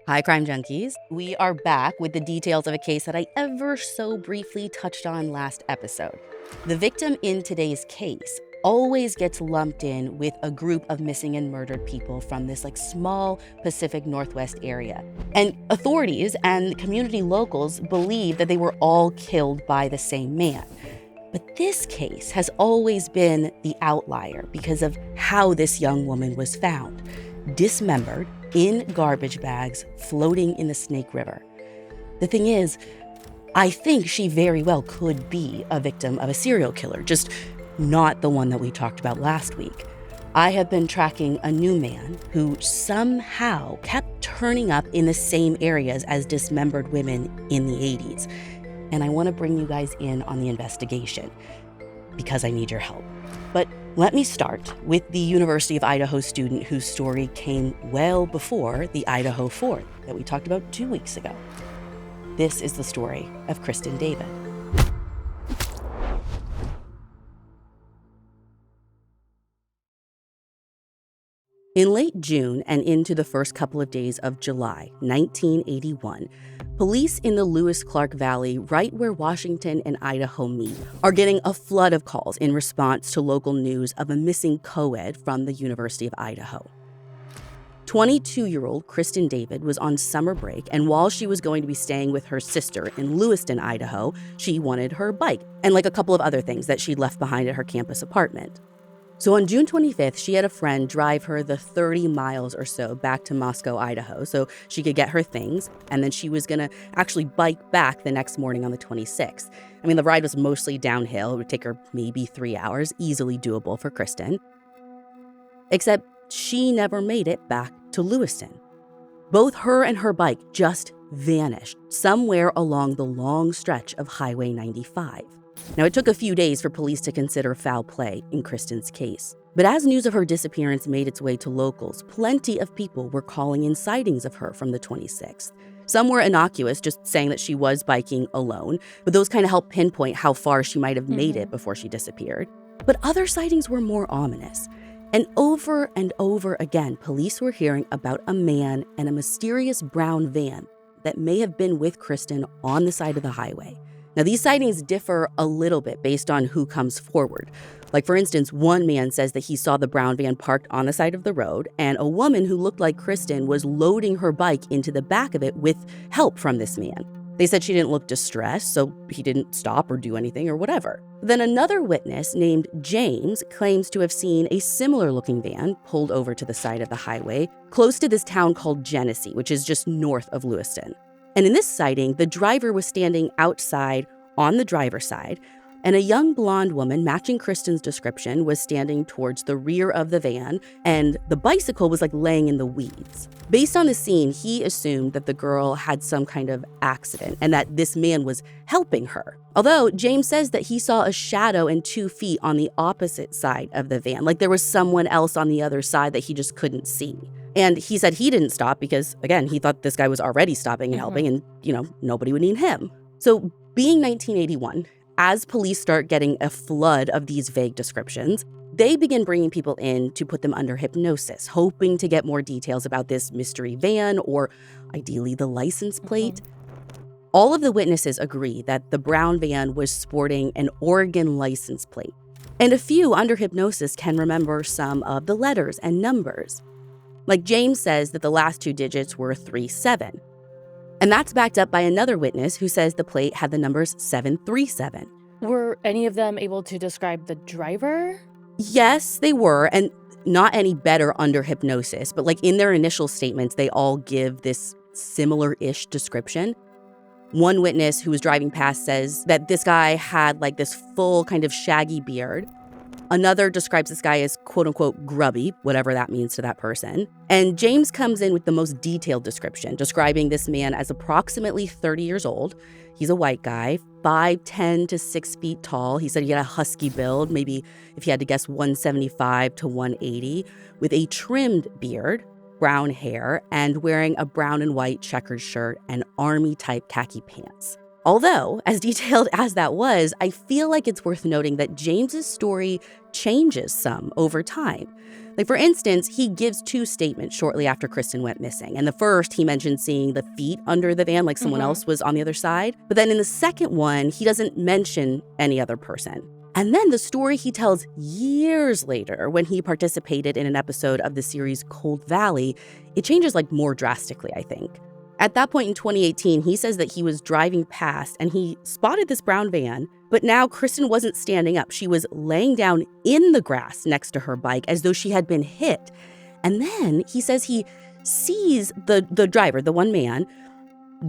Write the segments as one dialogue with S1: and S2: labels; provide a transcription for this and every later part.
S1: Hi, Crime Junkies. We are back with the details of a case that I ever so briefly touched on last episode. The victim in today's case always gets lumped in with a group of missing and murdered people from this small Pacific Northwest area. And authorities and community locals believe that they were all killed by the same man. But this case has always been the outlier because of how this young woman was found, dismembered in garbage bags floating in the Snake River. The thing is, I think she very well could be a victim of a serial killer, just not the one that we talked about last week. I have been tracking a new man who somehow kept turning up in the same areas as dismembered women in the 80s. And I want to bring you guys in on the investigation because I need your help. But let me start with the University of Idaho student whose story came well before the Idaho 4th that we talked about 2 weeks ago. This is the story of Kristin David. In late June and into the first couple of days of July 1981, police in the Lewis-Clark Valley, right where Washington and Idaho meet, are getting a flood of calls in response to local news of a missing co-ed from the University of Idaho. 22-year-old Kristin David was on summer break, and while she was going to be staying with her sister in Lewiston, Idaho, she wanted her bike and a couple of other things that she'd left behind at her campus apartment. So on June 25th, she had a friend drive her the 30 miles or so back to Moscow, Idaho, so she could get her things, and then she was going to actually bike back the next morning on the 26th. I mean, the ride was mostly downhill. It would take her maybe 3 hours, easily doable for Kristen. Except she never made it back to Lewiston. Both her and her bike just vanished somewhere along the long stretch of Highway 95. Now, it took a few days for police to consider foul play in Kristin's case. But as news of her disappearance made its way to locals, plenty of people were calling in sightings of her from the 26th. Some were innocuous, just saying that she was biking alone, but those kind of helped pinpoint how far she might have made it before she disappeared. But other sightings were more ominous. And over again, police were hearing about a man and a mysterious brown van that may have been with Kristen on the side of the highway. Now, these sightings differ a little bit based on who comes forward. For instance, one man says that he saw the brown van parked on the side of the road, and a woman who looked like Kristen was loading her bike into the back of it with help from this man. They said she didn't look distressed, so he didn't stop or do anything or whatever. Then another witness named James claims to have seen a similar-looking van pulled over to the side of the highway close to this town called Genesee, which is just north of Lewiston. And in this sighting, the driver was standing outside on the driver's side, and a young blonde woman matching Kristin's description was standing towards the rear of the van, and the bicycle was laying in the weeds. Based on the scene, he assumed that the girl had some kind of accident and that this man was helping her. Although James says that he saw a shadow and 2 feet on the opposite side of the van, there was someone else on the other side that he just couldn't see. And he said he didn't stop because, again, he thought this guy was already stopping and helping and, nobody would need him. So being 1981, as police start getting a flood of these vague descriptions, they begin bringing people in to put them under hypnosis, hoping to get more details about this mystery van or ideally the license plate. All of the witnesses agree that the brown van was sporting an Oregon license plate. And a few under hypnosis can remember some of the letters and numbers. James says that the last 2 digits were 37. And that's backed up by another witness who says the plate had the numbers 737.
S2: Were any of them able to describe the driver?
S1: Yes, they were, and not any better under hypnosis, but in their initial statements, they all give this similar-ish description. One witness who was driving past says that this guy had this full kind of shaggy beard. Another describes this guy as quote-unquote grubby, whatever that means to that person. And James comes in with the most detailed description, describing this man as approximately 30 years old. He's a white guy, 5'10" to 6 feet tall. He said he had a husky build, maybe if he had to guess 175 to 180, with a trimmed beard, brown hair, and wearing a brown and white checkered shirt and army-type khaki pants. Although, as detailed as that was, I feel like it's worth noting that James's story changes some over time. Like, for instance, he gives 2 statements shortly after Kristen went missing. And the first, he mentioned seeing the feet under the van, like someone else was on the other side. But then in the second one, he doesn't mention any other person. And then the story he tells years later, when he participated in an episode of the series Cold Valley, it changes like more drastically, I think. At that point in 2018, he says that he was driving past and he spotted this brown van, but now Kristen wasn't standing up. She was laying down in the grass next to her bike as though she had been hit. And then he says he sees the driver, the one man,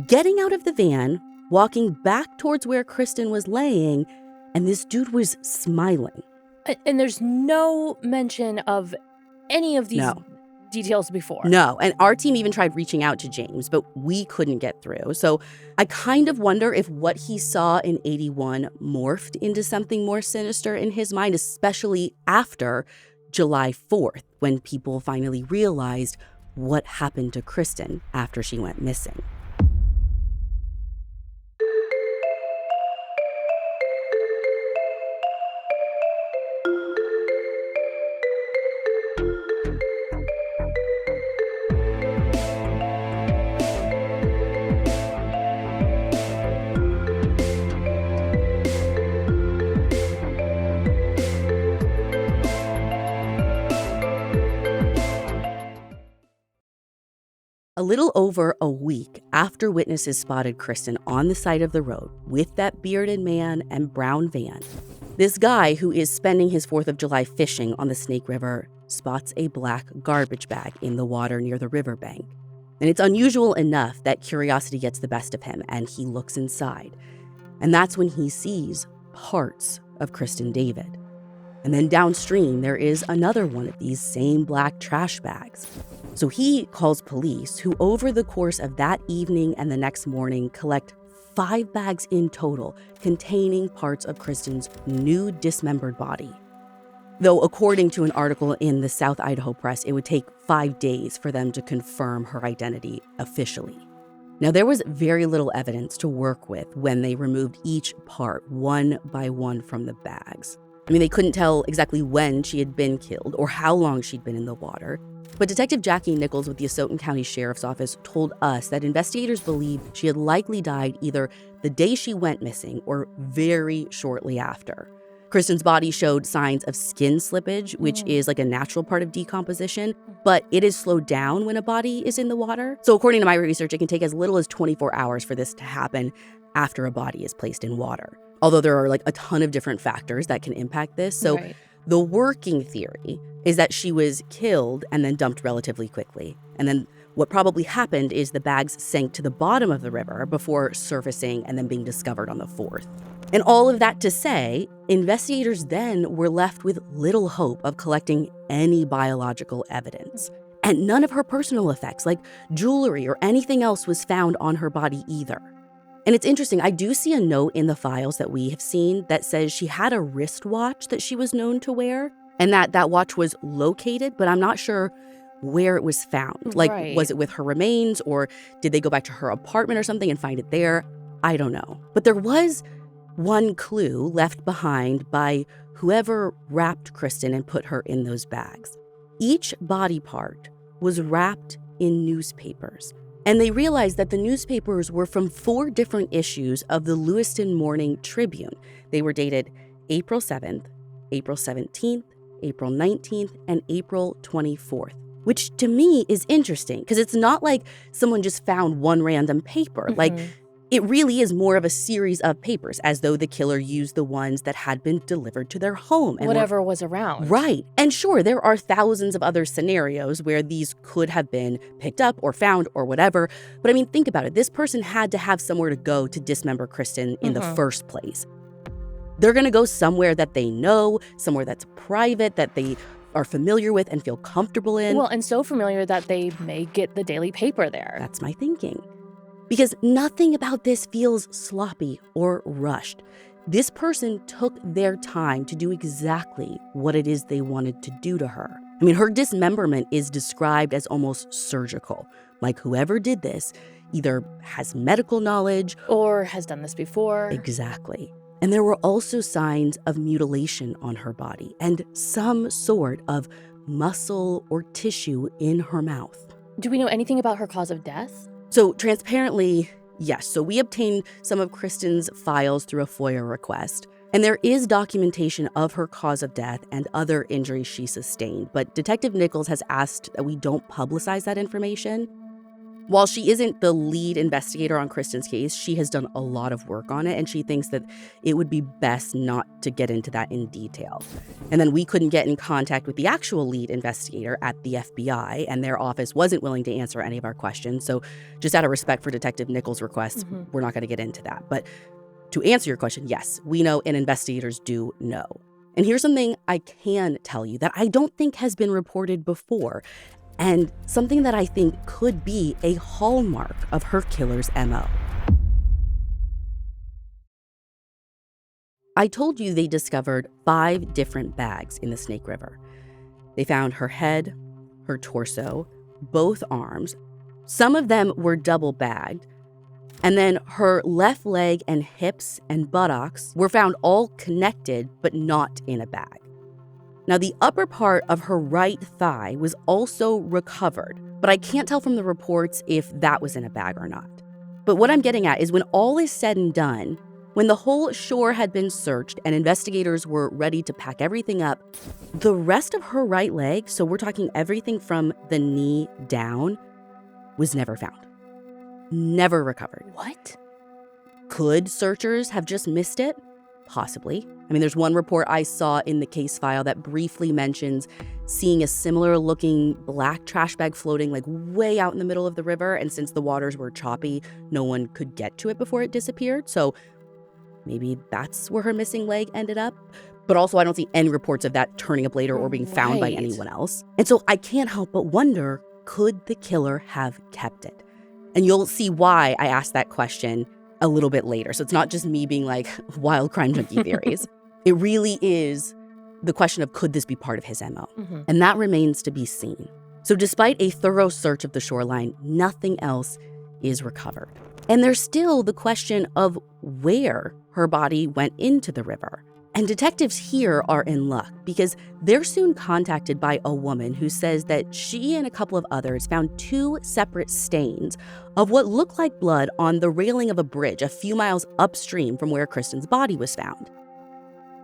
S1: getting out of the van, walking back towards where Kristen was laying, and this dude was smiling.
S2: And there's no mention of any of these details before.
S1: No, and our team even tried reaching out to James, but we couldn't get through. So I kind of wonder if what he saw in 81 morphed into something more sinister in his mind, especially after July 4th, when people finally realized what happened to Kristen after she went missing. A little over a week after witnesses spotted Kristen on the side of the road with that bearded man and brown van, this guy who is spending his 4th of July fishing on the Snake River spots a black garbage bag in the water near the riverbank. And it's unusual enough that curiosity gets the best of him and he looks inside. And that's when he sees parts of Kristin David. And then downstream, there is another one of these same black trash bags. So he calls police, who over the course of that evening and the next morning collect 5 bags in total containing parts of Kristin's new dismembered body. Though according to an article in the South Idaho Press, it would take 5 days for them to confirm her identity officially. Now, there was very little evidence to work with when they removed each part one by one from the bags. I mean, they couldn't tell exactly when she had been killed or how long she'd been in the water. But Detective Jackie Nichols with the Asotin County Sheriff's Office told us that investigators believe she had likely died either the day she went missing or very shortly after. Kristin's body showed signs of skin slippage, which is like a natural part of decomposition, but it is slowed down when a body is in the water. So according to my research, it can take as little as 24 hours for this to happen after a body is placed in water. Although there are like a ton of different factors that can impact this. So the working theory is that she was killed and then dumped relatively quickly. And then what probably happened is the bags sank to the bottom of the river before surfacing and then being discovered on the 4th. And all of that to say, investigators then were left with little hope of collecting any biological evidence. And none of her personal effects, like jewelry or anything else, was found on her body either. And it's interesting, I do see a note in the files that we have seen that says she had a wristwatch that she was known to wear, and that watch was located, but I'm not sure where it was found. Like, was it with her remains, or did they go back to her apartment or something and find it there? I don't know. But there was one clue left behind by whoever wrapped Kristen and put her in those bags. Each body part was wrapped in newspapers. And they realized that the newspapers were from 4 different issues of the Lewiston Morning Tribune. They were dated April 7th, April 17th, April 19th, and April 24th, which to me is interesting because it's not like someone just found one random paper. Like, it really is more of a series of papers, as though the killer used the ones that had been delivered to their home. And
S2: whatever was around.
S1: Right. And sure, there are thousands of other scenarios where these could have been picked up or found or whatever. But I mean, think about it. This person had to have somewhere to go to dismember Kristen in the first place. They're going to go somewhere that they know, somewhere that's private, that they are familiar with and feel comfortable in.
S2: Well, and so familiar that they may get the daily paper there.
S1: That's my thinking. Because nothing about this feels sloppy or rushed. This person took their time to do exactly what it is they wanted to do to her. I mean, her dismemberment is described as almost surgical. Like, whoever did this either has medical knowledge
S2: or has done this before.
S1: Exactly. And there were also signs of mutilation on her body and some sort of muscle or tissue in her mouth.
S2: Do we know anything about her cause of death?
S1: So transparently, yes. So we obtained some of Kristen's files through a FOIA request. And there is documentation of her cause of death and other injuries she sustained. But Detective Nichols has asked that we don't publicize that information. While she isn't the lead investigator on Kristen's case, she has done a lot of work on it, and she thinks that it would be best not to get into that in detail. And then we couldn't get in contact with the actual lead investigator at the FBI, and their office wasn't willing to answer any of our questions. So just out of respect for Detective Nichols' request, we're not going to get into that. But to answer your question, yes, we know and investigators do know. And here's something I can tell you that I don't think has been reported before, and something that I think could be a hallmark of her killer's MO. I told you they discovered 5 different bags in the Snake River. They found her head, her torso, both arms. Some of them were double bagged. And then her left leg and hips and buttocks were found all connected, but not in a bag. Now, the upper part of her right thigh was also recovered, but I can't tell from the reports if that was in a bag or not. But what I'm getting at is when all is said and done, when the whole shore had been searched and investigators were ready to pack everything up, the rest of her right leg, so we're talking everything from the knee down, was never found. Never recovered.
S2: What?
S1: Could searchers have just missed it? Possibly. I mean, there's one report I saw in the case file that briefly mentions seeing a similar looking black trash bag floating like way out in the middle of the river. And since the waters were choppy, no one could get to it before it disappeared. So maybe that's where her missing leg ended up. But also I don't see any reports of that turning up later or being found by anyone else. And so I can't help but wonder, could the killer have kept it? And you'll see why I asked that question a little bit later. So it's not just me being like wild crime junkie theories. It really is the question of, could this be part of his MO? And that remains to be seen. So despite a thorough search of the shoreline, nothing else is recovered. And there's still the question of where her body went into the river. And detectives here are in luck because they're soon contacted by a woman who says that she and a couple of others found 2 separate stains of what looked like blood on the railing of a bridge a few miles upstream from where Kristen's body was found.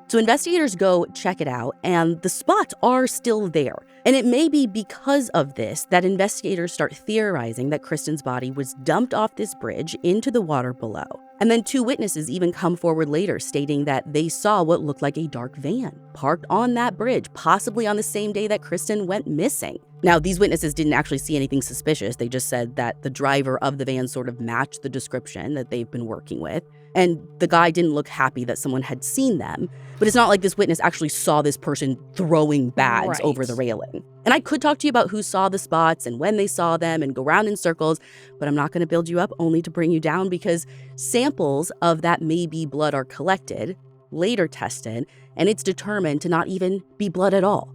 S1: So investigators go check it out, and the spots are still there. And it may be because of this that investigators start theorizing that Kristen's body was dumped off this bridge into the water below. And then 2 witnesses even come forward later stating that they saw what looked like a dark van parked on that bridge, possibly on the same day that Kristen went missing. Now, these witnesses didn't actually see anything suspicious. They just said that the driver of the van sort of matched the description that they've been working with. And the guy didn't look happy that someone had seen them. But it's not like this witness actually saw this person throwing bags over the railing. And I could talk to you about who saw the spots and when they saw them and go round in circles, but I'm not going to build you up only to bring you down because samples of that maybe blood are collected, later tested, and it's determined to not even be blood at all.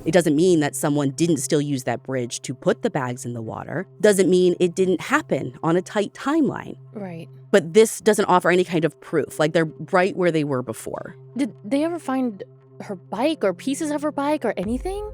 S1: It doesn't mean that someone didn't still use that bridge to put the bags in the water. Doesn't mean it didn't happen on a tight timeline.
S2: Right.
S1: But this doesn't offer any kind of proof. Like, they're right where they were before.
S2: Did they ever find her bike or pieces of her bike or anything?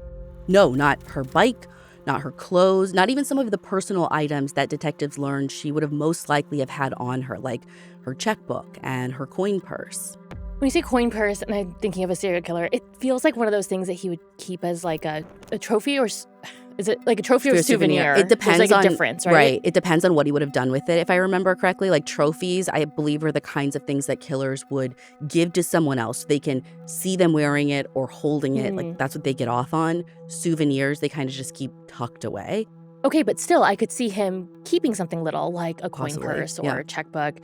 S1: No, not her bike, not her clothes, not even some of the personal items that detectives learned she would have most likely have had on her, like her checkbook and her coin purse.
S2: When you say coin purse, and I'm thinking of a serial killer, it feels like one of those things that he would keep as like a trophy, or is it like a trophy or souvenir?
S1: It depends.
S2: There's like a difference, right?
S1: Right. It depends on what he would have done with it. If I remember correctly, like trophies, I believe are the kinds of things that killers would give to someone else. So they can see them wearing it or holding it. Like that's what they get off on. Souvenirs, they kind of just keep tucked away.
S2: Okay, but still, I could see him keeping something little like a coin purse or a checkbook.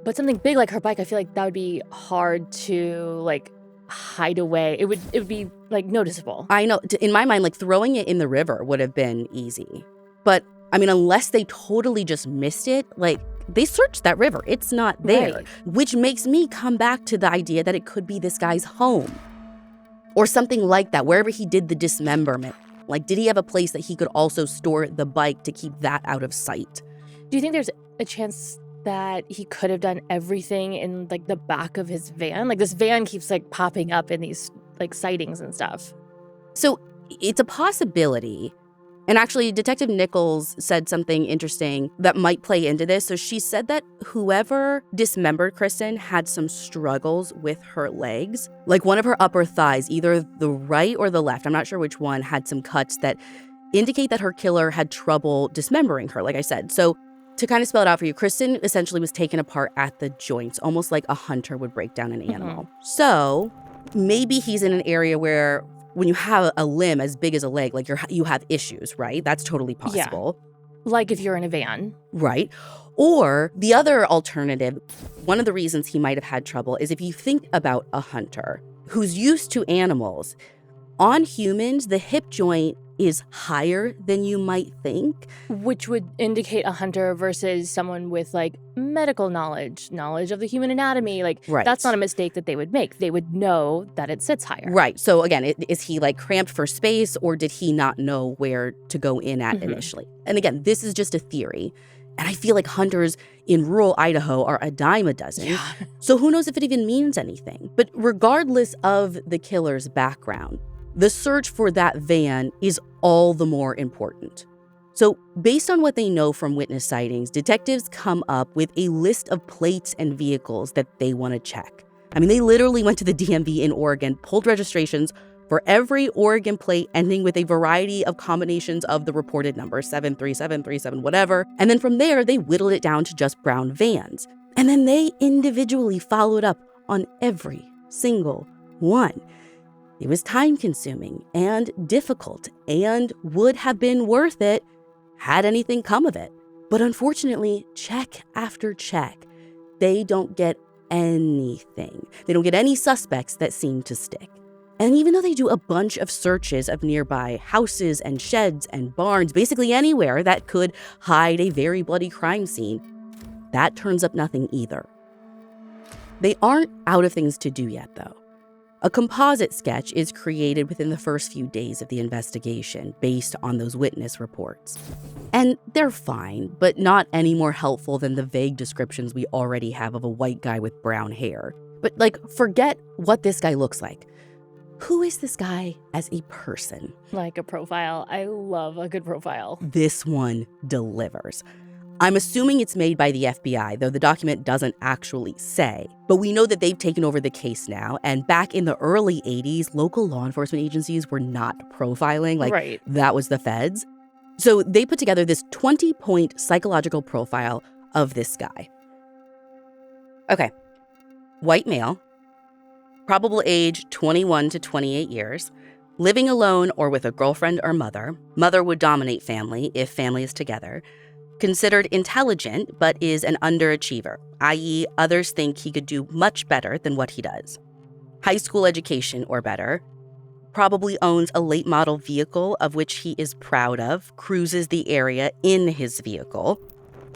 S2: But something big like her bike, I feel like that would be hard to like hide away. It would be like noticeable.
S1: I know. In my mind, like throwing it in the river would have been easy. But I mean, unless they totally just missed it, like they searched that river. It's not there, which makes me come back to the idea that it could be this guy's home or something like that, wherever he did the dismemberment. Like, did he have a place that he could also store the bike to keep that out of sight?
S2: Do you think there's a chance that he could have done everything in like the back of his van? Like this van keeps like popping up in these like sightings and stuff.
S1: So it's a possibility. And actually, Detective Nichols said something interesting that might play into this. So she said that whoever dismembered Kristen had some struggles with her legs. Like one of her upper thighs, either the right or the left, I'm not sure which one, had some cuts that indicate that her killer had trouble dismembering her, like I said. So to kind of spell it out for you, Kristen essentially was taken apart at the joints, almost like a hunter would break down an animal. So maybe he's in an area where when you have a limb as big as a leg, like you have issues, right? That's totally possible.
S2: Yeah. Like if you're in a van.
S1: Right. Or the other alternative, one of the reasons he might have had trouble is if you think about a hunter who's used to animals, on humans, the hip joint is higher than you might think.
S2: Which would indicate a hunter versus someone with like medical knowledge of the human anatomy. Like that's not a mistake that they would make. They would know that it sits higher.
S1: Right. So again, is he like cramped for space or did he not know where to go in at initially? And again, this is just a theory. And I feel like hunters in rural Idaho are a dime a dozen.
S2: Yeah.
S1: So who knows if it even means anything? But regardless of the killer's background, the search for that van is all the more important. So based on what they know from witness sightings, detectives come up with a list of plates and vehicles that they want to check. I mean, they literally went to the DMV in Oregon, pulled registrations for every Oregon plate ending with a variety of combinations of the reported numbers, 73737, whatever. And then from there, they whittled it down to just brown vans. And then they individually followed up on every single one. It was time-consuming and difficult and would have been worth it had anything come of it. But unfortunately, check after check, they don't get anything. They don't get any suspects that seem to stick. And even though they do a bunch of searches of nearby houses and sheds and barns, basically anywhere that could hide a very bloody crime scene, that turns up nothing either. They aren't out of things to do yet, though. A composite sketch is created within the first few days of the investigation based on those witness reports. And they're fine, but not any more helpful than the vague descriptions we already have of a white guy with brown hair. But forget what this guy looks like. Who is this guy as a person?
S2: Like a profile. I love a good profile.
S1: This one delivers. I'm assuming it's made by the FBI, though the document doesn't actually say. But we know that they've taken over the case now, and back in the early 80s, local law enforcement agencies were not profiling. That was the feds. So they put together this 20-point psychological profile of this guy. Okay. White male, probable age 21 to 28 years, living alone or with a girlfriend or mother. Mother would dominate family if family is together. Considered intelligent, but is an underachiever, i.e., others think he could do much better than what he does. High school education or better. Probably owns a late model vehicle of which he is proud of, cruises the area in his vehicle.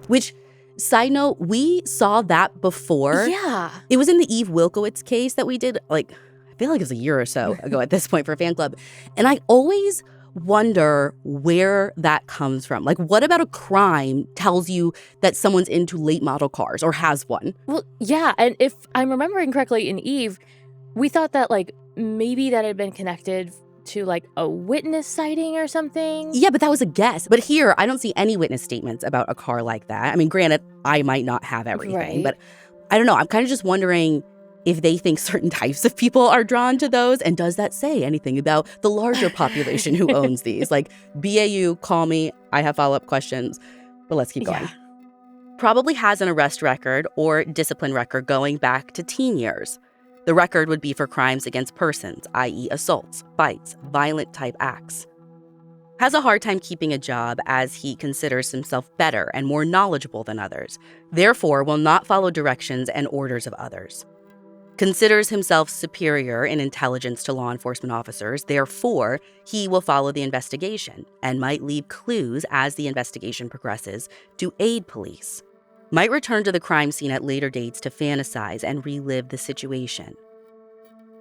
S1: Which, side note, we saw that before.
S2: Yeah.
S1: It was in the Eve Wilkowitz case that we did, I feel like it was a year or so ago at this point for Fan Club. And I always wonder where that comes from. What about a crime tells you that someone's into late model cars or has one?
S2: Well, yeah. And if I'm remembering correctly in Eve, we thought that maybe that had been connected to a witness sighting or something.
S1: Yeah, but that was a guess. But here, I don't see any witness statements about a car like that. I mean, granted, I might not have everything, but I don't know. I'm kind of just wondering if they think certain types of people are drawn to those, and does that say anything about the larger population who owns these? BAU, call me, I have follow-up questions, but let's keep going.
S2: Yeah.
S1: Probably has an arrest record or discipline record going back to teen years. The record would be for crimes against persons, i.e. assaults, bites, violent type acts. Has a hard time keeping a job as he considers himself better and more knowledgeable than others, therefore will not follow directions and orders of others. Considers himself superior in intelligence to law enforcement officers, therefore, he will follow the investigation and might leave clues as the investigation progresses to aid police. Might return to the crime scene at later dates to fantasize and relive the situation.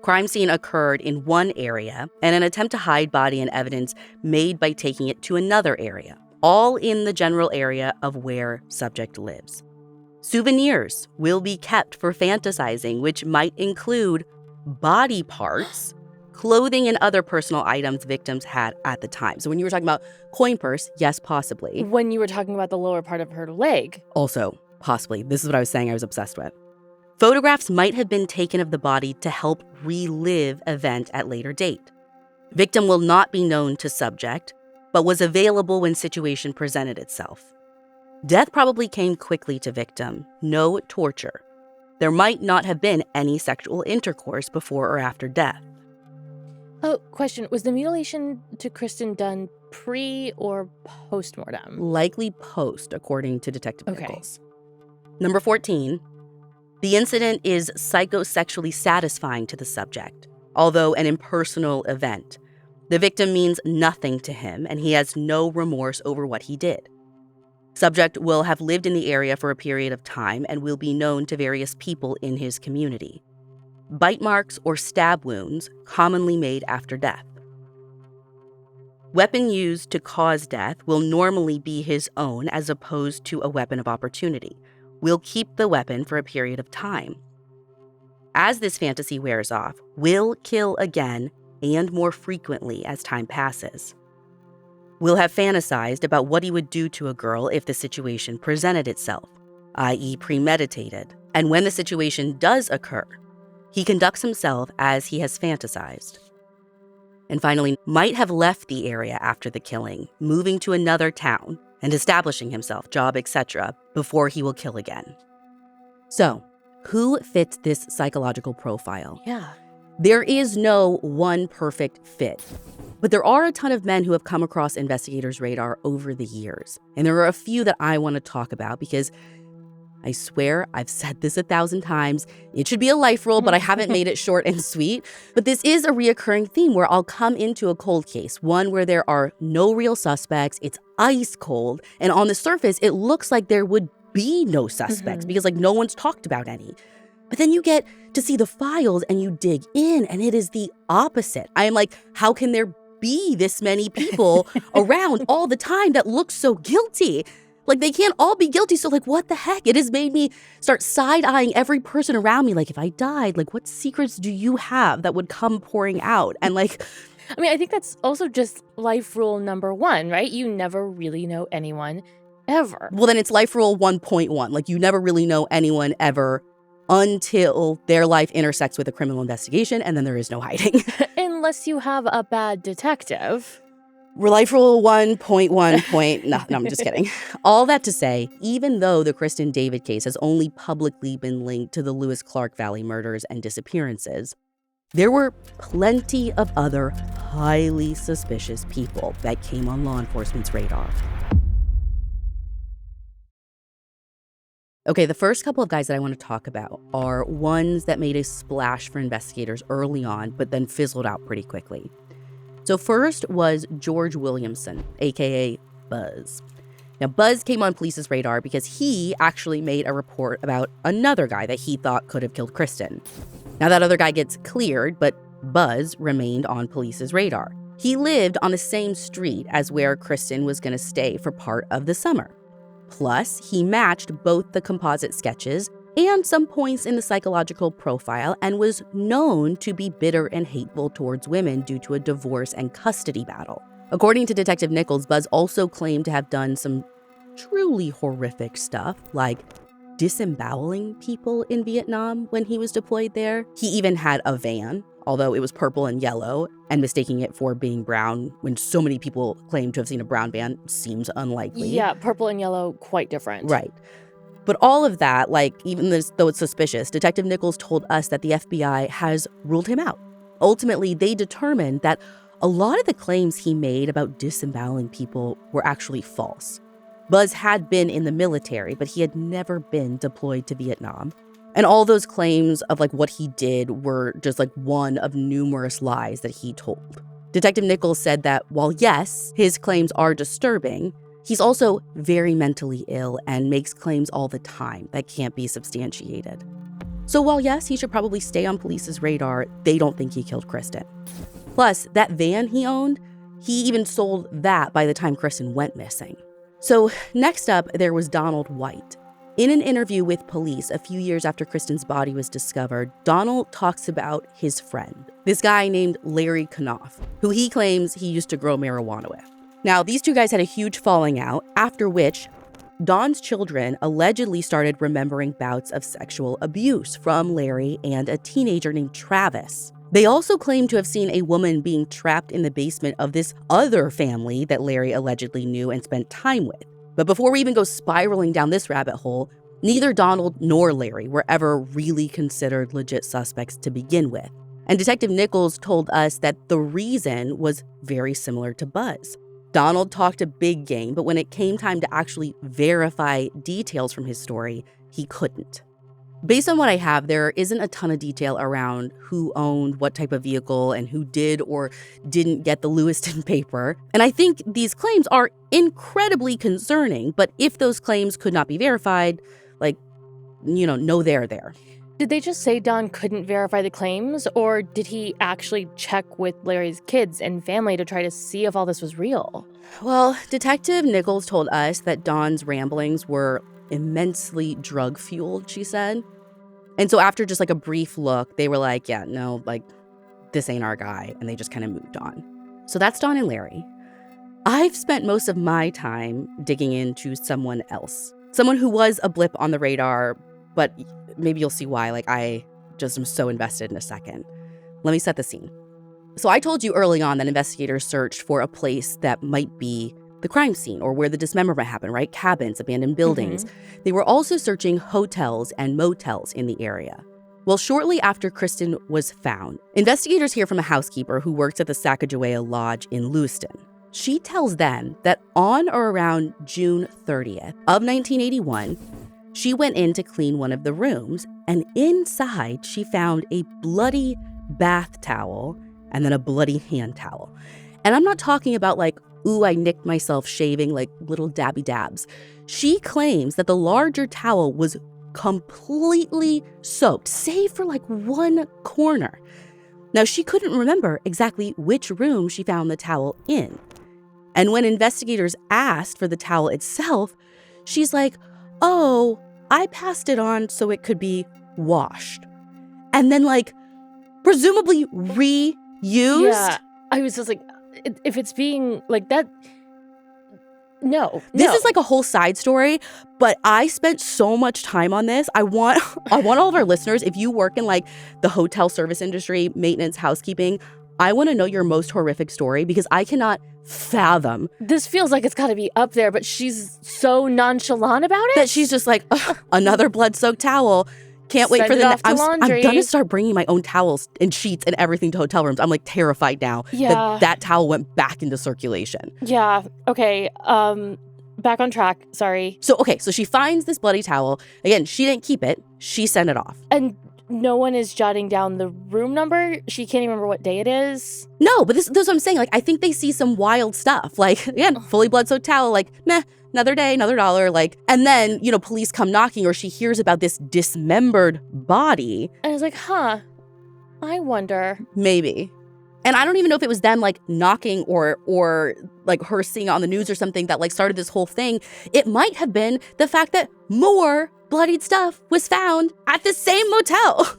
S1: Crime scene occurred in one area and an attempt to hide body and evidence made by taking it to another area, all in the general area of where subject lives. Souvenirs will be kept for fantasizing, which might include body parts clothing and other personal items victims had at the time. So when you were talking about coin purse, yes, possibly.
S2: When you were talking about the lower part of her leg.
S1: Also, possibly. This is what I was saying I was obsessed with. Photographs might have been taken of the body to help relive event at later date. Victim will not be known to subject, but was available when situation presented itself. Death probably came quickly to victim, no torture. There might not have been any sexual intercourse before or after death.
S2: Oh, question. Was the mutilation to Kristen done pre or post-mortem?
S1: Likely post, according to Detective Nichols. Number 14. The incident is psychosexually satisfying to the subject, although an impersonal event. The victim means nothing to him, and he has no remorse over what he did. Subject will have lived in the area for a period of time and will be known to various people in his community. Bite marks or stab wounds commonly made after death. Weapon used to cause death will normally be his own as opposed to a weapon of opportunity. Will keep the weapon for a period of time. As this fantasy wears off, will kill again and more frequently as time passes. Will have fantasized about what he would do to a girl if the situation presented itself, i.e. premeditated. And when the situation does occur, he conducts himself as he has fantasized. And finally, might have left the area after the killing, moving to another town and establishing himself, job, etc., before he will kill again. So, who fits this psychological profile?
S2: Yeah.
S1: There is no one perfect fit, but there are a ton of men who have come across investigators' radar over the years. And there are a few that I want to talk about because I swear I've said this 1,000 times. It should be a life rule, but I haven't made it short and sweet. But this is a reoccurring theme where I'll come into a cold case, one where there are no real suspects, it's ice cold, and on the surface, it looks like there would be no suspects because no one's talked about any. But then you get to see the files and you dig in and it is the opposite. I am like, how can there be this many people around all the time that look so guilty? Like, they can't all be guilty, so, like, what the heck? It has made me start side-eyeing every person around me. Like, if I died, like, what secrets do you have that would come pouring out? And, like...
S2: I mean, I think that's also just life rule number 1, right? You never really know anyone ever.
S1: Well, then it's life rule 1.1. Like, you never really know anyone ever until their life intersects with a criminal investigation, and then there is no hiding.
S2: Unless you have a bad detective.
S1: Life rule 1.1. No, I'm just kidding. All that to say, even though the Kristin David case has only publicly been linked to the Lewis Clark Valley murders and disappearances, there were plenty of other highly suspicious people that came on law enforcement's radar. Okay, the first couple of guys that I want to talk about are ones that made a splash for investigators early on, but then fizzled out pretty quickly. So first was George Williamson, aka Buzz. Now, Buzz came on police's radar because he actually made a report about another guy that he thought could have killed Kristen. Now, that other guy gets cleared, but Buzz remained on police's radar. He lived on the same street as where Kristen was going to stay for part of the summer. Plus, he matched both the composite sketches and some points in the psychological profile and was known to be bitter and hateful towards women due to a divorce and custody battle. According to Detective Nichols, Buzz also claimed to have done some truly horrific stuff, like disemboweling people in Vietnam when he was deployed there. He even had a van, although it was purple and yellow, and mistaking it for being brown when so many people claim to have seen a brown van seems unlikely.
S2: Yeah, purple and yellow, quite different.
S1: Right. But all of that, like, even though it's suspicious, Detective Nichols told us that the FBI has ruled him out. Ultimately, they determined that a lot of the claims he made about disemboweling people were actually false. Buzz had been in the military, but he had never been deployed to Vietnam. And all those claims of, like, what he did were just, like, one of numerous lies that he told. Detective Nichols said that while, yes, his claims are disturbing, he's also very mentally ill and makes claims all the time that can't be substantiated. So while yes, he should probably stay on police's radar, they don't think he killed Kristen. Plus, that van he owned, he even sold that by the time Kristen went missing. So next up, there was Donald White. In an interview with police a few years after Kristen's body was discovered, Donald talks about his friend, this guy named Larry Knopf, who he claims he used to grow marijuana with. Now, these two guys had a huge falling out, after which Don's children allegedly started remembering bouts of sexual abuse from Larry and a teenager named Travis. They also claimed to have seen a woman being trapped in the basement of this other family that Larry allegedly knew and spent time with. But before we even go spiraling down this rabbit hole, neither Donald nor Larry were ever really considered legit suspects to begin with. And Detective Nichols told us that the reason was very similar to Buzz. Donald talked a big game, but when it came time to actually verify details from his story, he couldn't. Based on what I have, there isn't a ton of detail around who owned what type of vehicle and who did or didn't get the Lewiston paper. And I think these claims are incredibly concerning, but if those claims could not be verified, no they're there.
S2: Did they just say Don couldn't verify the claims, or did he actually check with Larry's kids and family to try to see if all this was real?
S1: Well, Detective Nichols told us that Don's ramblings were immensely drug-fueled, she said. And so after just a brief look, they were like, yeah, no, this ain't our guy. And they just kind of moved on. So that's Don and Larry. I've spent most of my time digging into someone else. Someone who was a blip on the radar, but maybe you'll see why. I just am so invested in a second. Let me set the scene. So I told you early on that investigators searched for a place that might be the crime scene or where the dismemberment happened, right? Cabins, abandoned buildings. They were also searching hotels and motels in the area. Well, shortly after Kristen was found, investigators hear from a housekeeper who works at the Sacagawea Lodge in Lewiston. She tells them that on or around June 30th of 1981, she went in to clean one of the rooms, and inside she found a bloody bath towel and then a bloody hand towel. And I'm not talking about ooh, I nicked myself shaving, little dabby dabs. She claims that the larger towel was completely soaked, save for one corner. Now, she couldn't remember exactly which room she found the towel in. And when investigators asked for the towel itself, she's like, oh, I passed it on so it could be washed. And then presumably reused.
S2: Yeah, I was just if it's being that, no.
S1: This is a whole side story, but I spent so much time on this. I want all of our listeners, if you work in the hotel service industry, maintenance, housekeeping, I want to know your most horrific story because I cannot fathom.
S2: This feels like it's got to be up there, but she's so nonchalant about it.
S1: That she's just another blood-soaked towel. Can't wait for the
S2: I'm
S1: going to start bringing my own towels and sheets and everything to hotel rooms. I'm terrified now that towel went back into circulation.
S2: Yeah. Okay. Back on track. Sorry.
S1: So she finds this bloody towel. Again, she didn't keep it. She sent it off.
S2: And no one is jotting down the room number. She can't even remember what day it is.
S1: No, but this is what I'm saying. I think they see some wild stuff. Again, fully blood-soaked towel. Meh. Another day, another dollar, and then, police come knocking or she hears about this dismembered body.
S2: And I was like, I wonder.
S1: Maybe. And I don't even know if it was them knocking or her seeing it on the news or something that started this whole thing. It might have been the fact that more bloodied stuff was found at the same motel.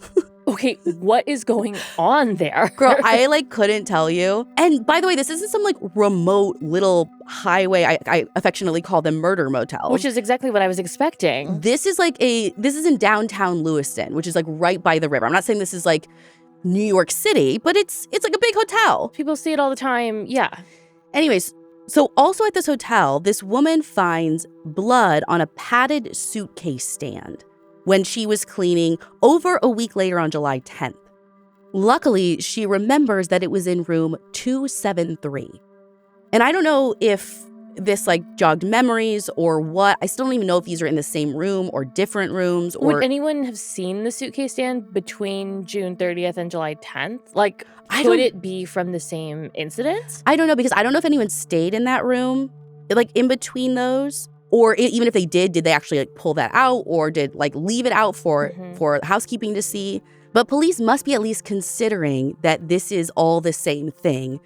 S2: Okay, what is going on there?
S1: Girl, I couldn't tell you. And by the way, this isn't some remote little highway. I affectionately call them murder motels.
S2: Which is exactly what I was expecting.
S1: This is this is in downtown Lewiston, which is right by the river. I'm not saying this is New York City, but it's a big hotel.
S2: People see it all the time. Yeah.
S1: Anyways, so also at this hotel, this woman finds blood on a padded suitcase stand when she was cleaning over a week later on July 10th. Luckily, she remembers that it was in room 273. And I don't know if this jogged memories or what. I still don't even know if these are in the same room or different rooms. Or
S2: would anyone have seen the suitcase stand between June 30th and July 10th? Could it be from the same incident?
S1: I don't know, because I don't know if anyone stayed in that room, in between those. Or even if they did they actually pull that out or did leave it out for housekeeping to see? But police must be at least considering that this is all the same thing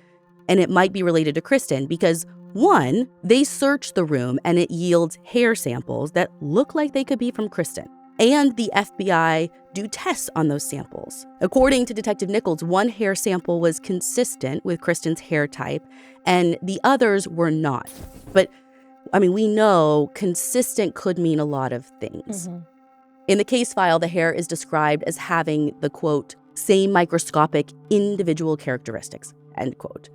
S1: and it might be related to Kristen because One, they search the room and it yields hair samples that look like they could be from Kristen. And the FBI do tests on those samples. According to Detective Nichols, one hair sample was consistent with Kristen's hair type, and the others were not. But, we know consistent could mean a lot of things.
S2: Mm-hmm.
S1: In the case file, the hair is described as having the, quote, same microscopic individual characteristics, end quote.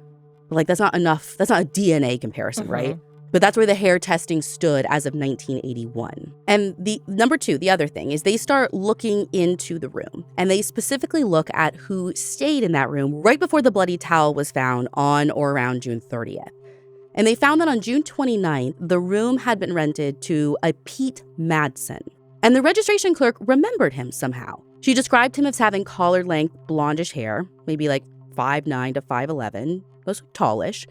S1: Like, that's not enough. That's not a DNA comparison, right? But that's where the hair testing stood as of 1981. And the number two, the other thing, is they start looking into the room. And they specifically look at who stayed in that room right before the bloody towel was found on or around June 30th. And they found that on June 29th, the room had been rented to a Pete Madsen. And the registration clerk remembered him somehow. She described him as having collar-length blondish hair, maybe like 5'9" to 5'11", was tallish,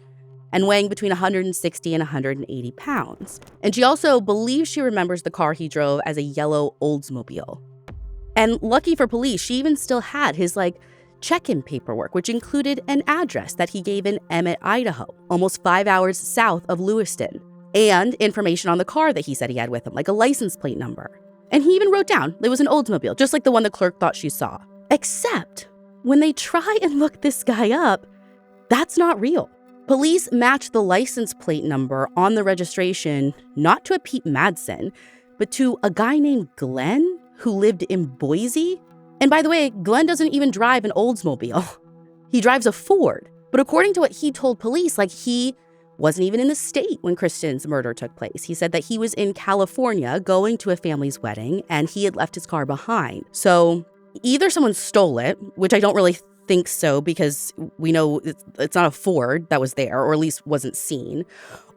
S1: and weighing between 160 and 180 pounds. And she also believes she remembers the car he drove as a yellow Oldsmobile. And lucky for police, she even still had his check-in paperwork, which included an address that he gave in Emmett, Idaho, almost 5 hours south of Lewiston, and information on the car that he said he had with him, like a license plate number. And he even wrote down it was an Oldsmobile, just like the one the clerk thought she saw. Except when they try and look this guy up, that's not real. Police matched the license plate number on the registration not to a Pete Madsen, but to a guy named Glenn who lived in Boise. And by the way, Glenn doesn't even drive an Oldsmobile. He drives a Ford. But according to what he told police, he wasn't even in the state when Kristen's murder took place. He said that he was in California going to a family's wedding and he had left his car behind. So either someone stole it, which I don't really think so because we know it's not a Ford that was there, or at least wasn't seen,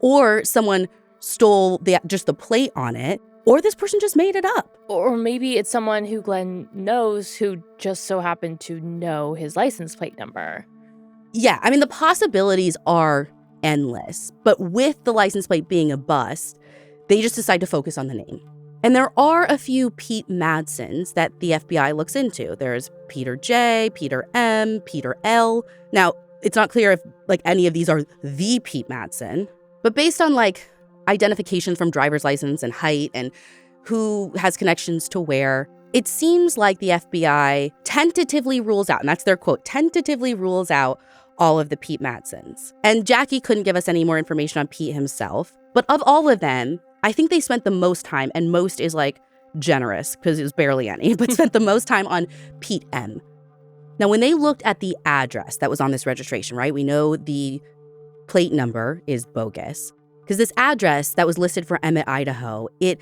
S1: or someone stole just the plate on it, or this person just made it up.
S2: Or maybe it's someone who Glenn knows who just so happened to know his license plate number.
S1: Yeah, the possibilities are endless, but with the license plate being a bust, they just decide to focus on the name. And there are a few Pete Madsens that the FBI looks into. There's Peter J, Peter M, Peter L. Now, it's not clear if any of these are the Pete Madsen, but based on identification from driver's license and height and who has connections to where, it seems like the FBI tentatively rules out, and that's their quote, tentatively rules out all of the Pete Madsens. And Jackie couldn't give us any more information on Pete himself, but of all of them, I think they spent the most time, and most is generous because it was barely any, but spent the most time on Pete M. Now, when they looked at the address that was on this registration, right, we know the plate number is bogus because this address that was listed for Emmett, Idaho, it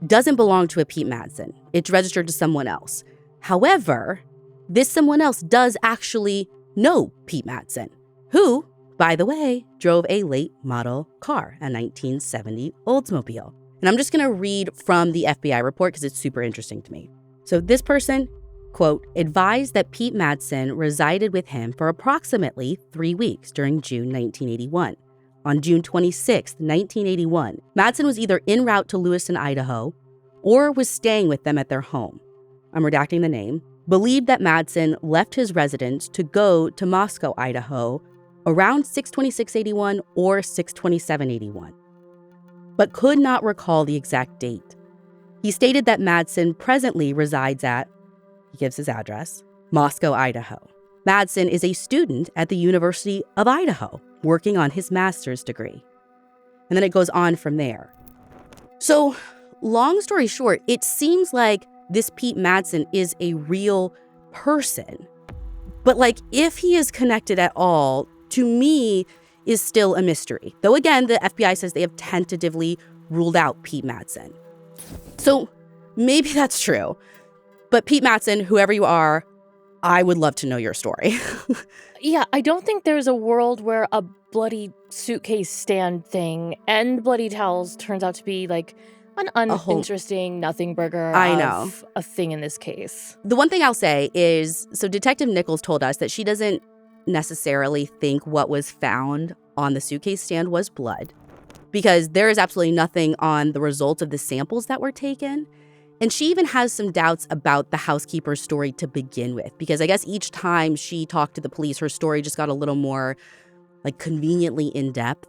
S1: doesn't belong to a Pete Madsen. It's registered to someone else. However, this someone else does actually know Pete Madsen, who, by the way, drove a late model car, a 1970 Oldsmobile. And I'm just going to read from the FBI report because it's super interesting to me. So this person, quote, advised that Pete Madsen resided with him for approximately 3 weeks during June 1981. On June 26, 1981, Madsen was either en route to Lewiston, Idaho, or was staying with them at their home. I'm redacting the name. Believed that Madsen left his residence to go to Moscow, Idaho, around 6/26/81 or 6/27/81, but could not recall the exact date. He stated that Madsen presently resides at, he gives his address, Moscow, Idaho. Madsen is a student at the University of Idaho, working on his master's degree. And then it goes on from there. So, long story short, it seems like this Pete Madsen is a real person. But if he is connected at all, to me, is still a mystery. Though again, the FBI says they have tentatively ruled out Pete Madsen. So maybe that's true. But Pete Madsen, whoever you are, I would love to know your story.
S2: Yeah, I don't think there's a world where a bloody suitcase stand thing and bloody towels turns out to be an uninteresting nothing burger of a thing in this case.
S1: The one thing I'll say is, so Detective Nichols told us that she doesn't necessarily think what was found on the suitcase stand was blood, because there is absolutely nothing on the results of the samples that were taken. And she even has some doubts about the housekeeper's story to begin with, because I guess each time she talked to the police, her story just got a little more conveniently in depth.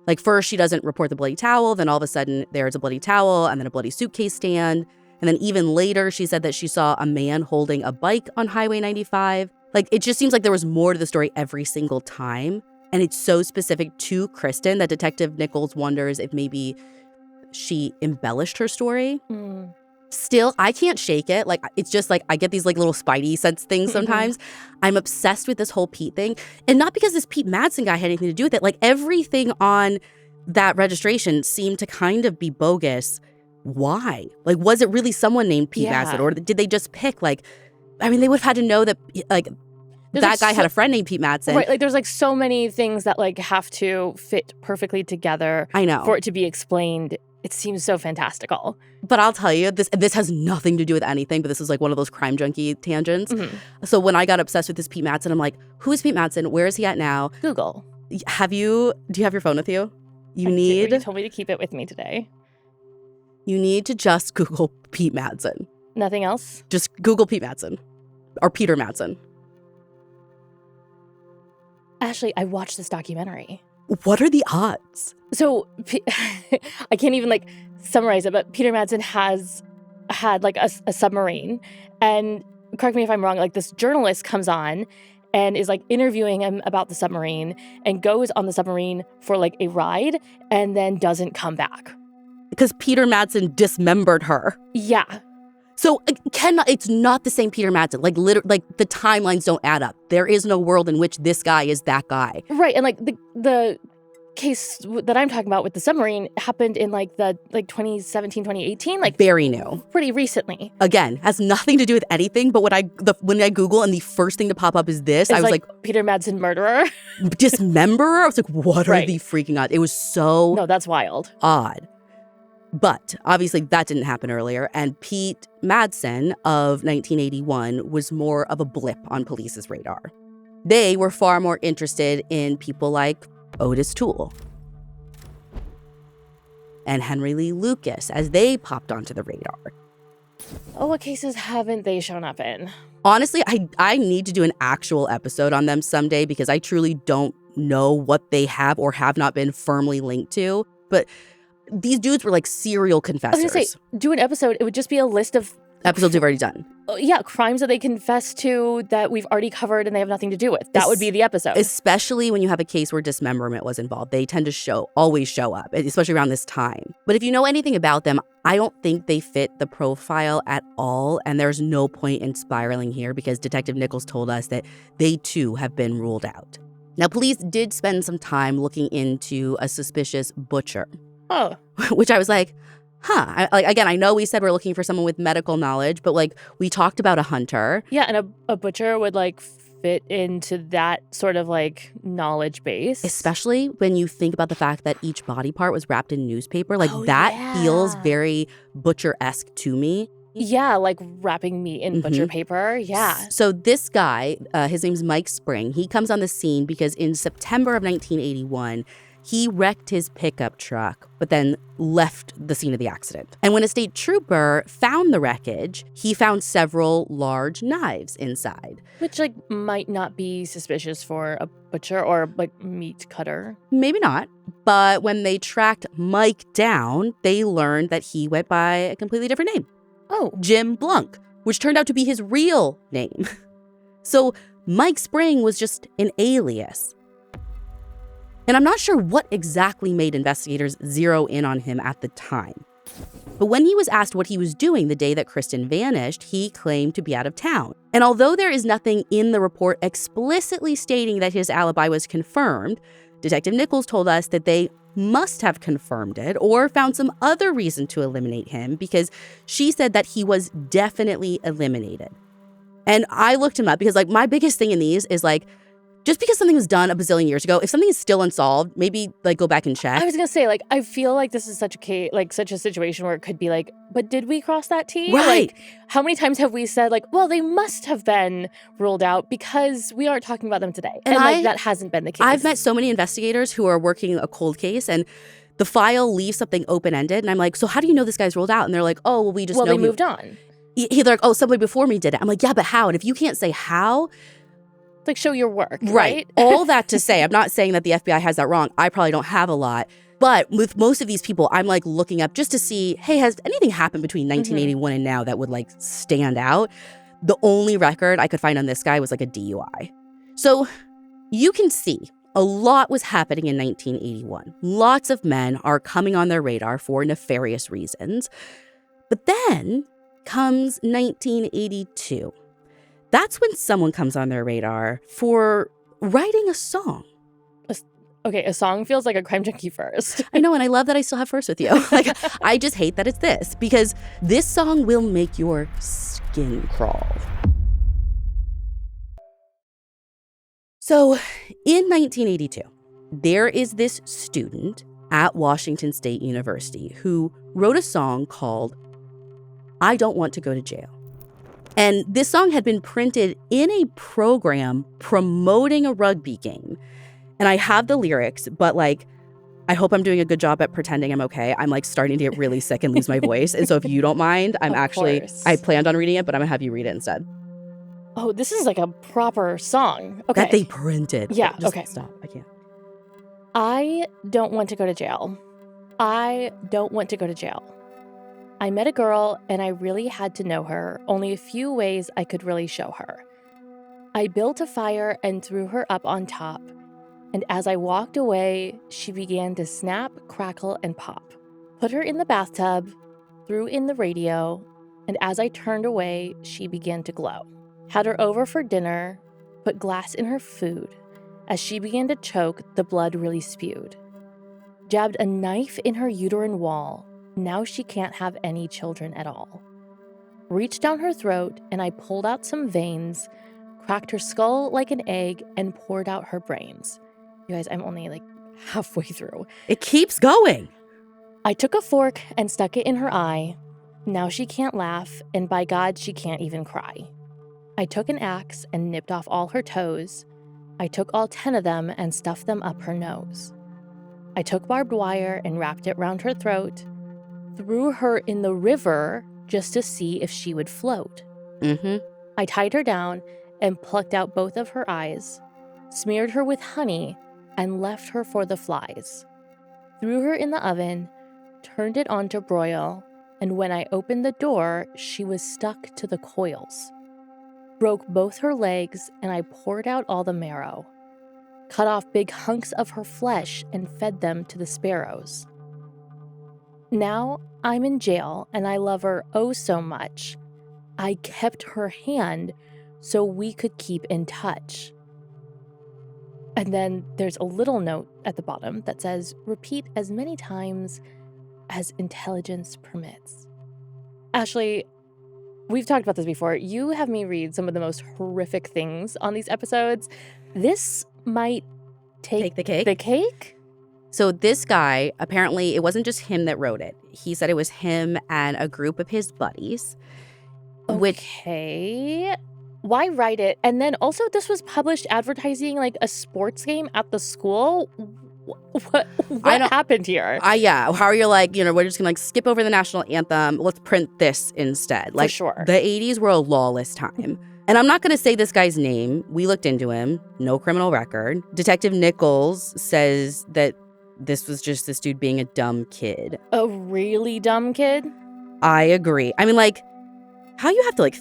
S1: Like first she doesn't report the bloody towel, then all of a sudden there's a bloody towel and then a bloody suitcase stand. And then even later she said that she saw a man holding a bike on Highway 95. Like it just seems like there was more to the story every single time. And it's so specific to Kristen that Detective Nichols wonders if maybe she embellished her story. Still, I can't shake it. Like, it's just like I get these like little spidey sense things sometimes. I'm obsessed with this whole Pete thing. And not because this Pete Madsen guy had anything to do with it. Like everything on that registration seemed to kind of be bogus. Why? Like, was it really someone named Pete Madsen? Or did they just pick like, I mean, they would have had to know that like that guy had a friend named Pete Madsen.
S2: Right, like there's like so many things that like have to fit perfectly together.
S1: I know.
S2: For it to be explained. It seems so fantastical. But
S1: I'll tell you, this has nothing to do with anything, but this is like one of those crime junkie tangents. So when I got obsessed with this Pete Madsen, I'm like, who is Pete Madsen? Where is he at now?
S2: Google.
S1: Do you have your phone with you?
S2: You told me to keep it with me today.
S1: You need to just Google Pete Madsen.
S2: Nothing else?
S1: Just Google Pete Madsen or Peter Madsen.
S2: Ashley, I watched this documentary.
S1: What are the odds?
S2: So I can't even like summarize it, but Peter Madsen has had like a submarine, and correct me if I'm wrong, like this journalist comes on and is like interviewing him about the submarine and goes on the submarine for like a ride and then doesn't come back.
S1: Because Peter Madsen dismembered her.
S2: Yeah.
S1: So it's not the same Peter Madsen. Like literally, like the timelines don't add up. There is no world in which this guy is that guy.
S2: Right, and like the case that I'm talking about with the submarine happened in like 2017, 2018, like
S1: very new,
S2: pretty recently.
S1: Again, has nothing to do with anything. But when I Google and the first thing to pop up is this, I was like
S2: Peter Madsen murderer,
S1: dismemberer. I was like, what are the freaking odds? It was so
S2: that's wild,
S1: odd. But obviously that didn't happen earlier, and Pete Madsen of 1981 was more of a blip on police's radar. They were far more interested in people like Otis Toole and Henry Lee Lucas as they popped onto the radar.
S2: Oh, what cases haven't they shown up in?
S1: Honestly, I need to do an actual episode on them someday because I truly don't know what they have or have not been firmly linked to. But these dudes were like serial confessors.
S2: I was gonna say, do an episode. It would just be a list of
S1: episodes we've already done.
S2: Yeah, crimes that they confess to that we've already covered and they have nothing to do with. That would be the episode.
S1: Especially when you have a case where dismemberment was involved. They tend to always show up, especially around this time. But if you know anything about them, I don't think they fit the profile at all. And there's no point in spiraling here because Detective Nichols told us that they too have been ruled out. Now, police did spend some time looking into a suspicious butcher.
S2: Oh.
S1: Which I was like, again, I know we said we're looking for someone with medical knowledge, but like we talked about a hunter.
S2: Yeah, and a butcher would like fit into that sort of like knowledge base.
S1: Especially when you think about the fact that each body part was wrapped in newspaper. Like that feels very butcher-esque to me.
S2: Yeah, like wrapping meat in butcher paper. Yeah.
S1: So this guy, his name's Mike Spring, he comes on the scene because in September of 1981, he wrecked his pickup truck, but then left the scene of the accident. And when a state trooper found the wreckage, he found several large knives inside.
S2: Which, like, might not be suspicious for a butcher or, like, meat cutter.
S1: Maybe not. But when they tracked Mike down, they learned that he went by a completely different name.
S2: Oh.
S1: Jim Blunk, which turned out to be his real name. So Mike Spring was just an alias. And I'm not sure what exactly made investigators zero in on him at the time. But when he was asked what he was doing the day that Kristen vanished, he claimed to be out of town. And although there is nothing in the report explicitly stating that his alibi was confirmed, Detective Nichols told us that they must have confirmed it or found some other reason to eliminate him because she said that he was definitely eliminated. And I looked him up because like my biggest thing in these is like, just because something was done a bazillion years ago, if something is still unsolved, maybe like go back and check.
S2: I was gonna say, like, I feel like this is such a situation where it could be like, but did we cross that T?
S1: Right.
S2: Like, how many times have we said like, well, they must have been ruled out because we aren't talking about them today, and like that hasn't been the case.
S1: I've met so many investigators who are working a cold case, and the file leaves something open-ended, and I'm like, so how do you know this guy's ruled out? And they're like, oh, well, we just know
S2: they moved on.
S1: They're like, oh, somebody before me did it. I'm like, yeah, but how? And if you can't say how.
S2: It's like, show your work, right?
S1: All that to say, I'm not saying that the FBI has that wrong. I probably don't have a lot. But with most of these people, I'm like looking up just to see, hey, has anything happened between 1981 and now that would like stand out? The only record I could find on this guy was like a DUI. So you can see a lot was happening in 1981. Lots of men are coming on their radar for nefarious reasons. But then comes 1982. That's when someone comes on their radar for writing a song.
S2: Okay, a song feels like a crime junkie first.
S1: I know, and I love that I still have first with you. Like, I just hate that it's this, because this song will make your skin crawl. So, in 1982, there is this student at Washington State University who wrote a song called I Don't Want to Go to Jail. And this song had been printed in a program promoting a rugby game. And I have the lyrics, but like, I hope I'm doing a good job at pretending I'm okay. I'm like starting to get really sick and lose my voice. And so if you don't mind, I planned on reading it, but I'm gonna have you read it instead.
S2: Oh, this is like a proper song. Okay.
S1: That they printed.
S2: Yeah,
S1: Just
S2: okay.
S1: Stop, I can't.
S2: I don't want to go to jail. I don't want to go to jail. I met a girl and I really had to know her, only a few ways I could really show her. I built a fire and threw her up on top. And as I walked away, she began to snap, crackle, and pop. Put her in the bathtub, threw in the radio, and as I turned away, she began to glow. Had her over for dinner, put glass in her food. As she began to choke, the blood really spewed. Jabbed a knife in her uterine wall. Now she can't have any children at all. Reached down her throat, and I pulled out some veins, cracked her skull like an egg, and poured out her brains. You guys, I'm only like halfway through.
S1: It keeps going.
S2: I took a fork and stuck it in her eye. Now she can't laugh, and by God, she can't even cry. I took an axe and nipped off all her toes. I took all 10 of them and stuffed them up her nose. I took barbed wire and wrapped it round her throat, threw her in the river just to see if she would float. I tied her down and plucked out both of her eyes, smeared her with honey, and left her for the flies. Threw her in the oven, turned it on to broil, and when I opened the door, she was stuck to the coils. Broke both her legs, and I poured out all the marrow. Cut off big hunks of her flesh and fed them to the sparrows. Now I'm in jail, and I love her oh so much. I kept her hand so we could keep in touch. And then there's a little note at the bottom that says, repeat as many times as intelligence permits. Ashley, we've talked about this before. You have me read some of the most horrific things on these episodes. This might take
S1: the cake.
S2: The cake?
S1: So this guy, apparently, it wasn't just him that wrote it. He said it was him and a group of his buddies.
S2: Okay. Why write it? And then also this was published advertising like a sports game at the school. What happened here?
S1: Yeah. How are you like, we're just gonna like skip over the national anthem. Let's print this instead. Like,
S2: for sure.
S1: The 80s were a lawless time. And I'm not gonna say this guy's name. We looked into him. No criminal record. Detective Nichols says that this was just this dude being a dumb kid.
S2: A really dumb kid?
S1: I agree. I mean, like, how you have to like,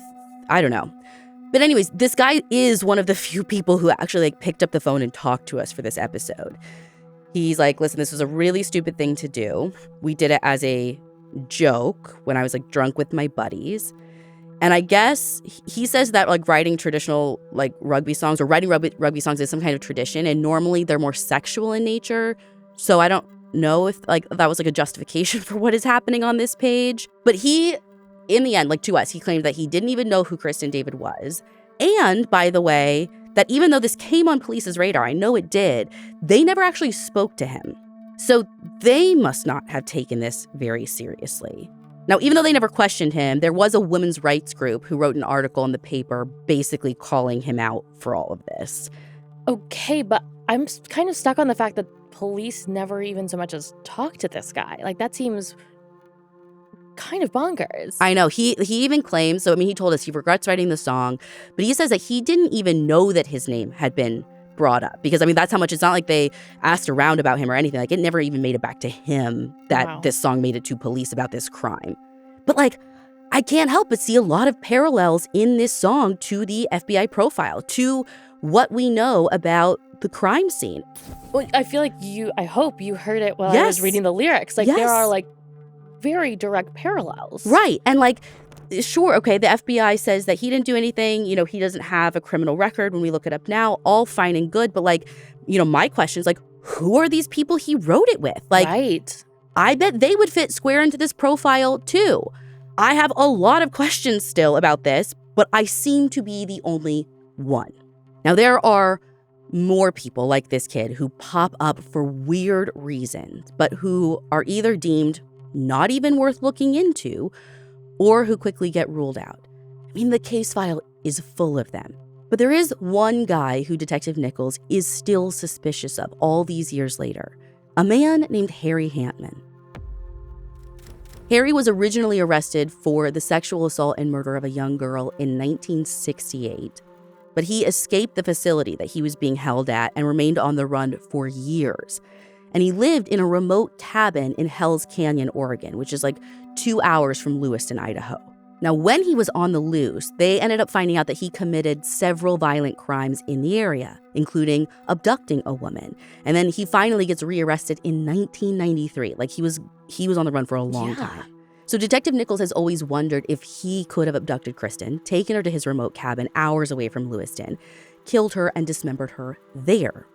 S1: I don't know. But anyways, this guy is one of the few people who actually like picked up the phone and talked to us for this episode. He's like, listen, this was a really stupid thing to do. We did it as a joke when I was like drunk with my buddies. And I guess he says that like writing traditional like rugby songs or writing rugby songs is some kind of tradition. And normally they're more sexual in nature. So I don't know if like that was like a justification for what is happening on this page. But he, in the end, like to us, he claimed that he didn't even know who Kristin David was. And by the way, that even though this came on police's radar, I know it did, they never actually spoke to him. So they must not have taken this very seriously. Now, even though they never questioned him, there was a women's rights group who wrote an article in the paper basically calling him out for all of this.
S2: Okay, but I'm kind of stuck on the fact that police never even so much as talked to this guy. Like, that seems kind of bonkers.
S1: I know. He even claims, so I mean, he told us he regrets writing the song, but he says that he didn't even know that his name had been brought up. Because, I mean, that's how much, it's not like they asked around about him or anything. Like, it never even made it back to him that this song made it to police about this crime. But, like, I can't help but see a lot of parallels in this song to the FBI profile, to what we know about the crime scene.
S2: Well, I feel like I hope you heard it while I was reading the lyrics. Like, there are, like, very direct parallels.
S1: Right. And, like, sure, okay, the FBI says that he didn't do anything. You know, he doesn't have a criminal record when we look it up now. All fine and good. But, like, you know, my question is, like, who are these people he wrote it with? Like, I bet they would fit square into this profile, too. I have a lot of questions still about this, but I seem to be the only one. Now, there are more people like this kid who pop up for weird reasons, but who are either deemed not even worth looking into, or who quickly get ruled out. I mean, the case file is full of them. But there is one guy who Detective Nichols is still suspicious of all these years later. A man named Harry Hatman. Harry was originally arrested for the sexual assault and murder of a young girl in 1968. But he escaped the facility that he was being held at and remained on the run for years. And he lived in a remote cabin in Hell's Canyon, Oregon, which is like 2 hours from Lewiston, Idaho. Now, when he was on the loose, they ended up finding out that he committed several violent crimes in the area, including abducting a woman. And then he finally gets rearrested in 1993. Like, he was on the run for a long time. So Detective Nichols has always wondered if he could have abducted Kristen, taken her to his remote cabin hours away from Lewiston, killed her and dismembered her there.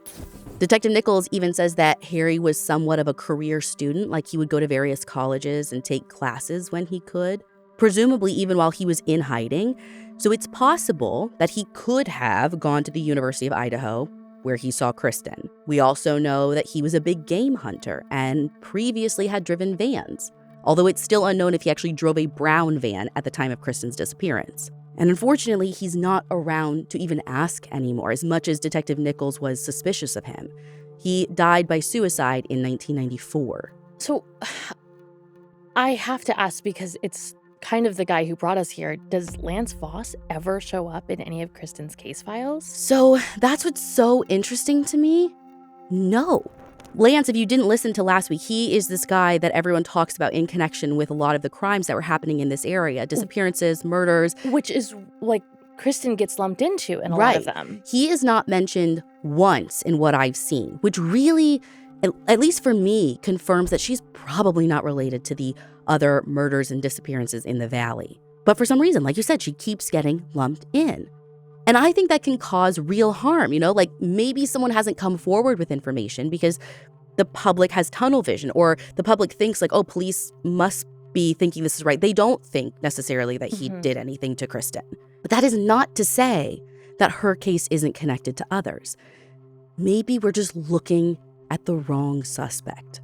S1: Detective Nichols even says that Harry was somewhat of a career student, like he would go to various colleges and take classes when he could, presumably even while he was in hiding. So it's possible that he could have gone to the University of Idaho, where he saw Kristen. We also know that he was a big game hunter and previously had driven vans, although it's still unknown if he actually drove a brown van at the time of Kristen's disappearance. And unfortunately, he's not around to even ask anymore, as much as Detective Nichols was suspicious of him. He died by suicide in 1994.
S2: So I have to ask, because it's kind of the guy who brought us here. Does Lance Voss ever show up in any of Kristen's case files?
S1: So that's what's so interesting to me. No. Lance, if you didn't listen to last week, he is this guy that everyone talks about in connection with a lot of the crimes that were happening in this area. Disappearances, murders.
S2: Which is like Kristen gets lumped into in a lot of them.
S1: He is not mentioned once in what I've seen, which really, at least for me, confirms that she's probably not related to the other murders and disappearances in the valley. But for some reason, like you said, she keeps getting lumped in. And I think that can cause real harm, you know, like maybe someone hasn't come forward with information because the public has tunnel vision, or the public thinks like, oh, police must be thinking this is right. They don't think necessarily that he did anything to Kristen. But that is not to say that her case isn't connected to others. Maybe we're just looking at the wrong suspect.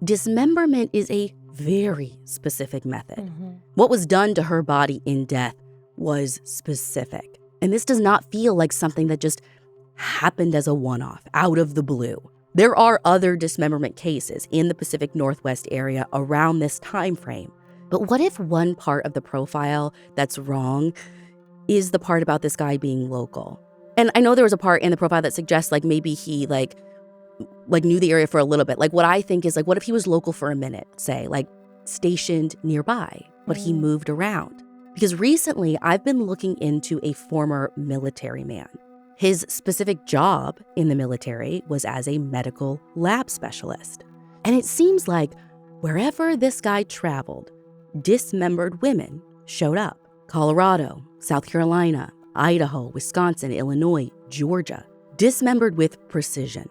S1: Dismemberment is a very specific method. What was done to her body in death was specific. And this does not feel like something that just happened as a one-off, out of the blue. There are other dismemberment cases in the Pacific Northwest area around this time frame. But what if one part of the profile that's wrong is the part about this guy being local? And I know there was a part in the profile that suggests like maybe he like knew the area for a little bit. Like what I think is like, what if he was local for a minute, say, like stationed nearby, but he moved around? Because recently I've been looking into a former military man. His specific job in the military was as a medical lab specialist. And it seems like wherever this guy traveled, dismembered women showed up. Colorado, South Carolina, Idaho, Wisconsin, Illinois, Georgia. Dismembered with precision.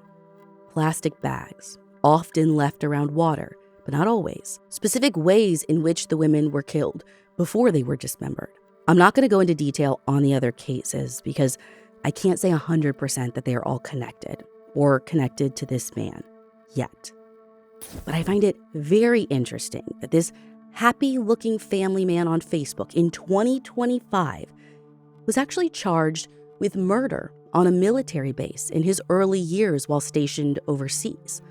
S1: Plastic bags, often left around water, but not always. Specific ways in which the women were killed before they were dismembered. I'm not going to go into detail on the other cases because I can't say 100% that they are all connected or connected to this man yet. But I find it very interesting that this happy-looking family man on Facebook in 2025 was actually charged with murder on a military base in his early years while stationed overseas.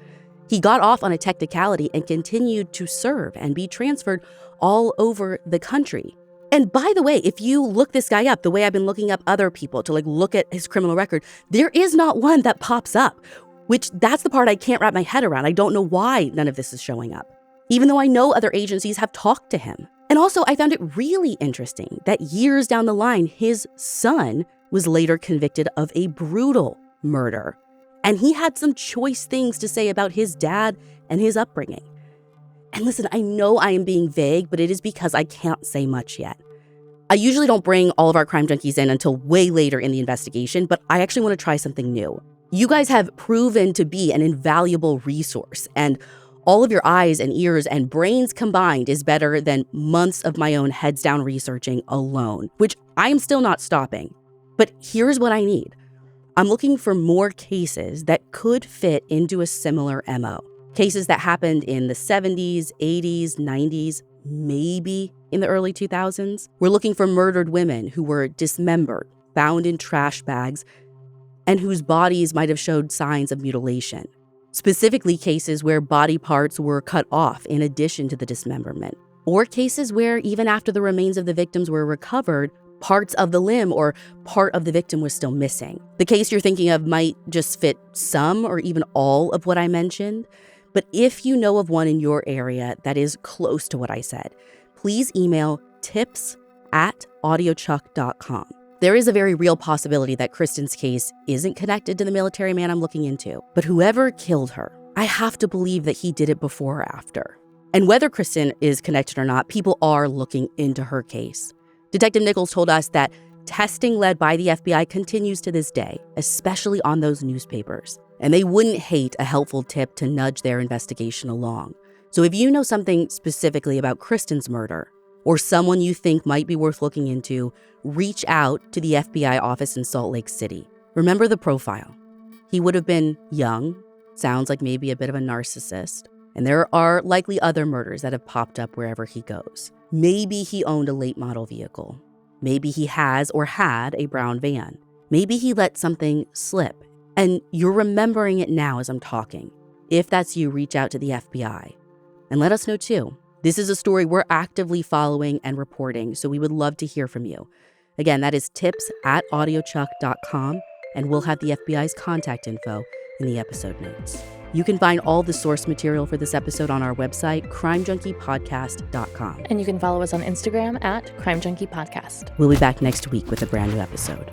S1: He got off on a technicality and continued to serve and be transferred all over the country. And by the way, if you look this guy up, the way I've been looking up other people to look at his criminal record, there is not one that pops up, which that's the part I can't wrap my head around. I don't know why none of this is showing up, even though I know other agencies have talked to him. And also, I found it really interesting that years down the line, his son was later convicted of a brutal murder. And he had some choice things to say about his dad and his upbringing. And listen, I know I am being vague, but it is because I can't say much yet. I usually don't bring all of our crime junkies in until way later in the investigation, but I actually want to try something new. You guys have proven to be an invaluable resource, and all of your eyes and ears and brains combined is better than months of my own heads down researching alone, which I am still not stopping. But here's what I need. I'm looking for more cases that could fit into a similar MO. Cases that happened in the 70s, 80s, 90s, maybe in the early 2000s. We're looking for murdered women who were dismembered, found in trash bags, and whose bodies might have showed signs of mutilation. Specifically cases where body parts were cut off in addition to the dismemberment. Or cases where even after the remains of the victims were recovered, parts of the limb or part of the victim was still missing. The case you're thinking of might just fit some or even all of what I mentioned. But if you know of one in your area that is close to what I said, please email tips@audiochuck.com. There is a very real possibility that Kristen's case isn't connected to the military man I'm looking into. But whoever killed her, I have to believe that he did it before or after. And whether Kristen is connected or not, people are looking into her case. Detective Nichols told us that testing led by the FBI continues to this day, especially on those newspapers. And they wouldn't hate a helpful tip to nudge their investigation along. So if you know something specifically about Kristen's murder, or someone you think might be worth looking into, reach out to the FBI office in Salt Lake City. Remember the profile. He would have been young, sounds like maybe a bit of a narcissist, and there are likely other murders that have popped up wherever he goes. Maybe he owned a late model vehicle. Maybe he has or had a brown van. Maybe he let something slip, and you're remembering it now as I'm talking. If that's you, reach out to the FBI. And let us know too. This is a story we're actively following and reporting, so we would love to hear from you. Again, that is tips@audiochuck.com, and we'll have the FBI's contact info in the episode notes. You can find all the source material for this episode on our website, crimejunkiepodcast.com.
S2: And you can follow us on Instagram @crimejunkiepodcast.
S1: We'll be back next week with a brand new episode.